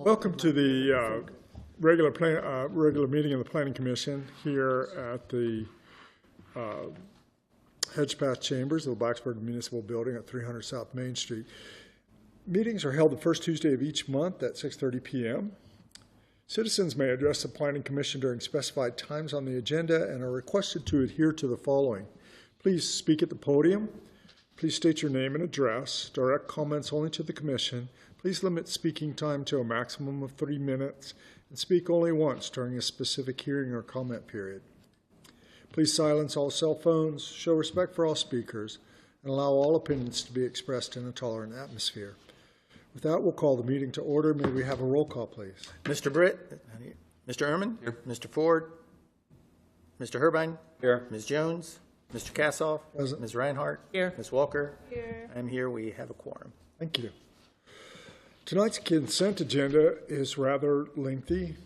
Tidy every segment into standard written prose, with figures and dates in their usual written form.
Welcome to the regular meeting of the Planning Commission here at the Hedgepath Chambers of the Blacksburg Municipal Building at 300 South Main Street. Meetings are held the first Tuesday of each month at 6:30 p.m. Citizens may address the Planning Commission during specified times on the agenda and are requested to adhere to the following. Please speak at the podium. Please state your name and address. Direct comments only to the Commission. Please limit speaking time to a maximum of 3 minutes and speak only once during a specific hearing or comment period. Please silence all cell phones, show respect for all speakers, and allow all opinions to be expressed in a tolerant atmosphere. With that, we'll call the meeting to order. May we have a roll call, please? Mr. Britt, Mr. Ehrman, here. Mr. Ford, Mr. Herbine, here. Ms. Jones, Mr. Kassoff, present. Ms. Reinhardt, here. Ms. Walker, here. I'm here. We have a quorum. Thank you. Tonight's consent agenda is rather lengthy.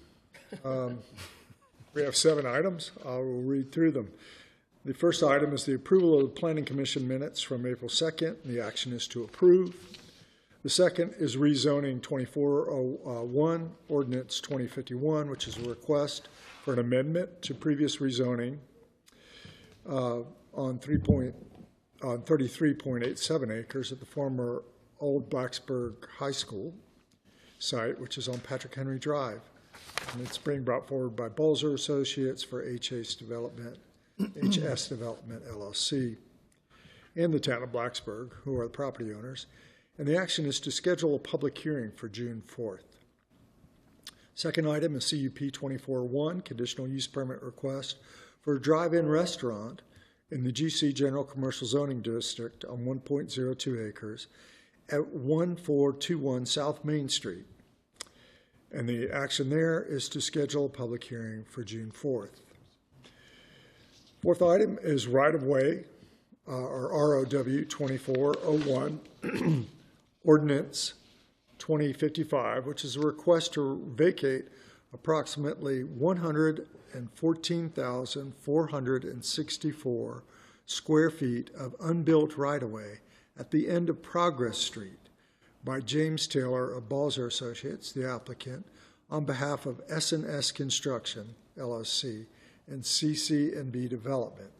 We have 7 items. I will read through them. The first item is the approval of the Planning Commission minutes from April 2nd. The action is to approve. The second is rezoning 2401, Ordinance 2051, which is a request for an amendment to previous rezoning on 33.87 acres at the former Old Blacksburg High School site, which is on Patrick Henry Drive. And it's being brought forward by Balzer Associates for HS Development, LLC, and the town of Blacksburg, who are the property owners. And the action is to schedule a public hearing for June 4th. Second item is CUP 24-1, conditional use permit request for a drive-in restaurant in the GC General Commercial Zoning District on 1.02 acres at 1421 South Main Street. And the action there is to schedule a public hearing for June 4th. Fourth item is right-of-way, or ROW 2401, Ordinance 2055, which is a request to vacate approximately 114,464 square feet of unbuilt right-of-way at the end of Progress Street by James Taylor of Balzer Associates, the applicant, on behalf of S&S Construction, LLC, and CC&B Development.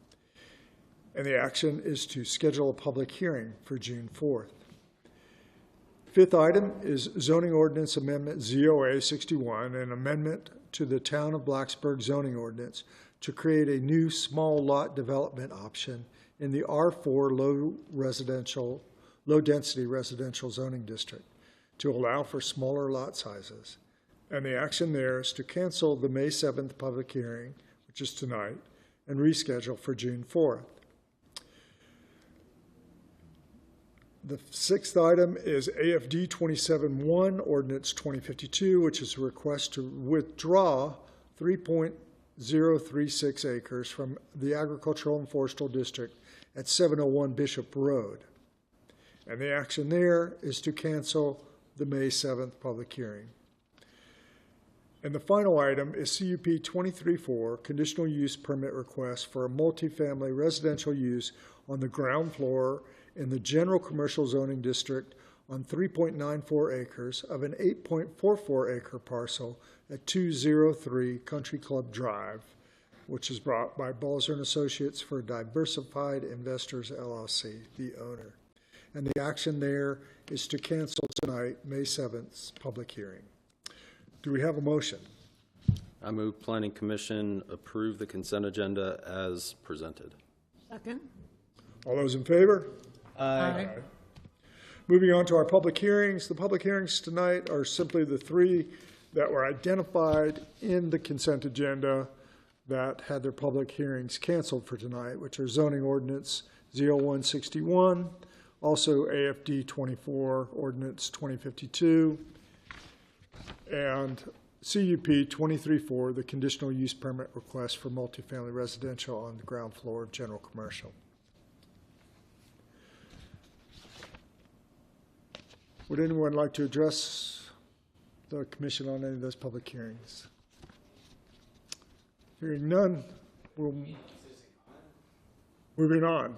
And the action is to schedule a public hearing for June 4th. Fifth item is Zoning Ordinance Amendment ZOA 61, an amendment to the Town of Blacksburg zoning ordinance to create a new small lot development option in the R4 low density residential zoning district to allow for smaller lot sizes. And the action there is to cancel the May 7th public hearing, which is tonight, and reschedule for June 4th. The sixth item is AFD 27-1, Ordinance 2052, which is a request to withdraw 3.036 acres from the Agricultural and Forestal District at 701 Bishop Road. And the action there is to cancel the May 7th public hearing. And the final item is CUP 23-4, conditional use permit request for a multifamily residential use on the ground floor in the General Commercial Zoning District on 3.94 acres of an 8.44 acre parcel at 203 Country Club Drive, which is brought by Balzer & Associates for Diversified Investors, LLC, the owner. And the action there is to cancel tonight, May 7th's public hearing. Do we have a motion? I move Planning Commission approve the consent agenda as presented. Second. All those in favor? Aye. Moving on to our public hearings. The public hearings tonight are simply the 3 that were identified in the consent agenda that had their public hearings canceled for tonight, which are Zoning Ordinance 0161, also AFD 24, Ordinance 2052, and CUP 23-4, the conditional use permit request for multifamily residential on the ground floor of general commercial. Would anyone like to address the commission on any of those public hearings? Hearing none, we'll moving on.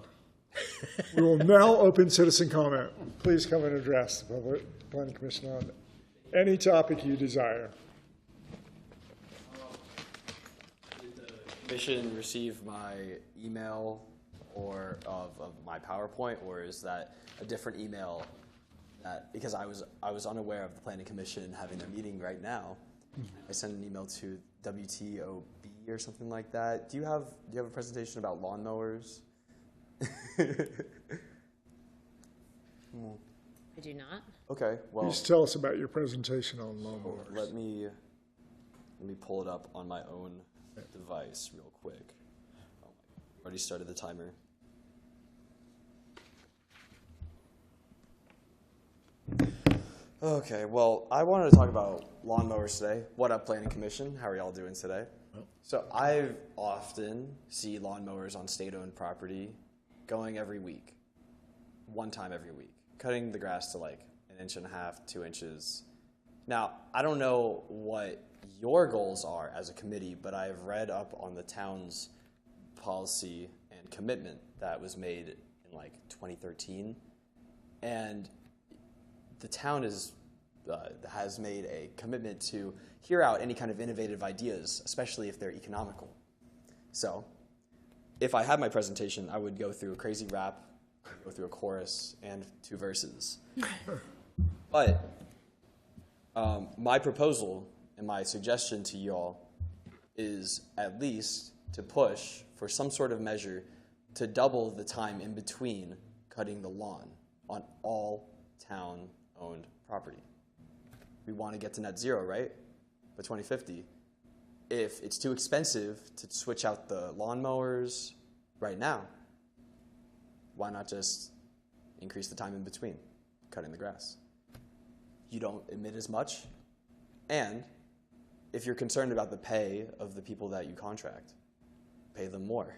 We will now open citizen comment. Please come and address the Planning Commission on Any topic you desire. Did the commission receive my email or of my PowerPoint, or is that a different email? That because I was unaware of the planning commission having their meeting right now. I sent an email to WTOB or something like that. Do you have a presentation about lawnmowers? I do not. Okay, well, Just tell us about your presentation on lawnmowers. let me pull it up on my own device real quick. Oh, already started the timer. Okay, well, I wanted to talk about lawnmowers today. What up, Planning Commission? How are y'all doing today? So I often see lawnmowers on state-owned property going every week, one time every week, cutting the grass to like 1.5 inches, 2 inches. Now, I don't know what your goals are as a committee, but I've read up on the town's policy and commitment that was made in like 2013, and the town has made a commitment to hear out any kind of innovative ideas, especially if they're economical. So, if I had my presentation, I would go through a crazy rap, go through a chorus, and 2 verses. But my proposal and my suggestion to you all is at least to push for some sort of measure to double the time in between cutting the lawn on all town-owned property. We want to get to net zero, right? By 2050. If it's too expensive to switch out the lawnmowers right now, why not just increase the time in between cutting the grass? You don't emit as much, and if you're concerned about the pay of the people that you contract, pay them more.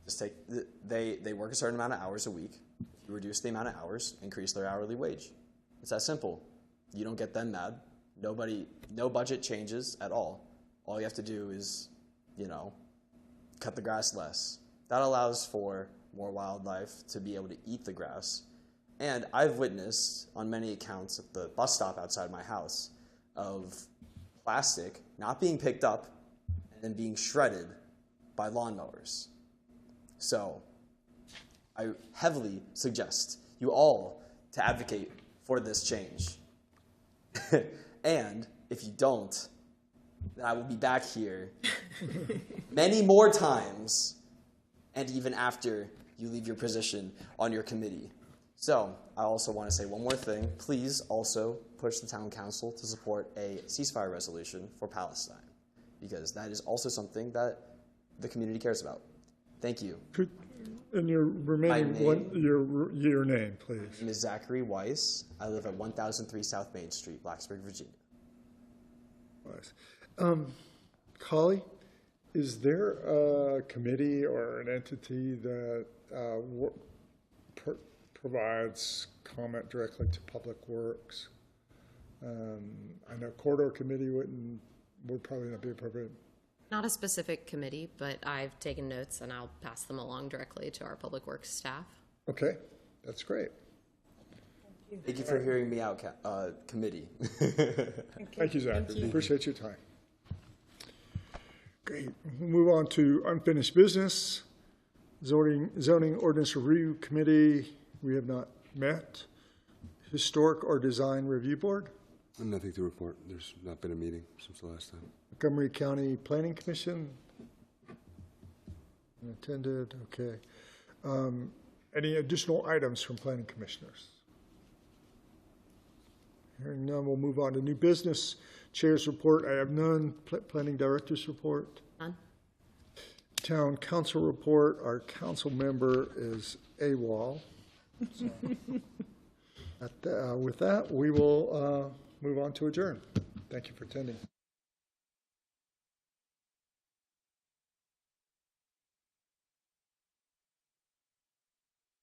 Just they work a certain amount of hours a week. If you reduce the amount of hours, increase their hourly wage. It's that simple. You don't get them mad. No budget changes at all. All you have to do is, cut the grass less. That allows for more wildlife to be able to eat the grass. And I've witnessed on many accounts at the bus stop outside my house of plastic not being picked up and then being shredded by lawnmowers. So I heavily suggest you all to advocate for this change. And if you don't, then I will be back here many more times, and even after you leave your position on your committee. So I also want to say one more thing. Please also push the town council to support a ceasefire resolution for Palestine, because that is also something that the community cares about. Thank you. And your remaining your name, please. My name is Zachary Weiss. I live at 1003 South Main Street, Blacksburg, Virginia. Collie, is there a committee or an entity that provides comment directly to Public Works? I know corridor committee would probably not be appropriate. Not a specific committee, but I've taken notes and I'll pass them along directly to our Public Works staff. Okay, that's great. Thank you for hearing me out, committee. Thank you, Zach. Appreciate your time. Great. We'll move on to unfinished business. Zoning Ordinance Review Committee, we have not met. Historic or Design Review Board? Nothing to report. There's not been a meeting since the last time. Montgomery County Planning Commission? Attended, okay. Any additional items from planning commissioners? Hearing none, we'll move on to new business. Chair's report, I have none. Planning Director's report? None. Town Council report, our council member is AWOL. So, with that, we will move on to adjourn. Thank you for attending.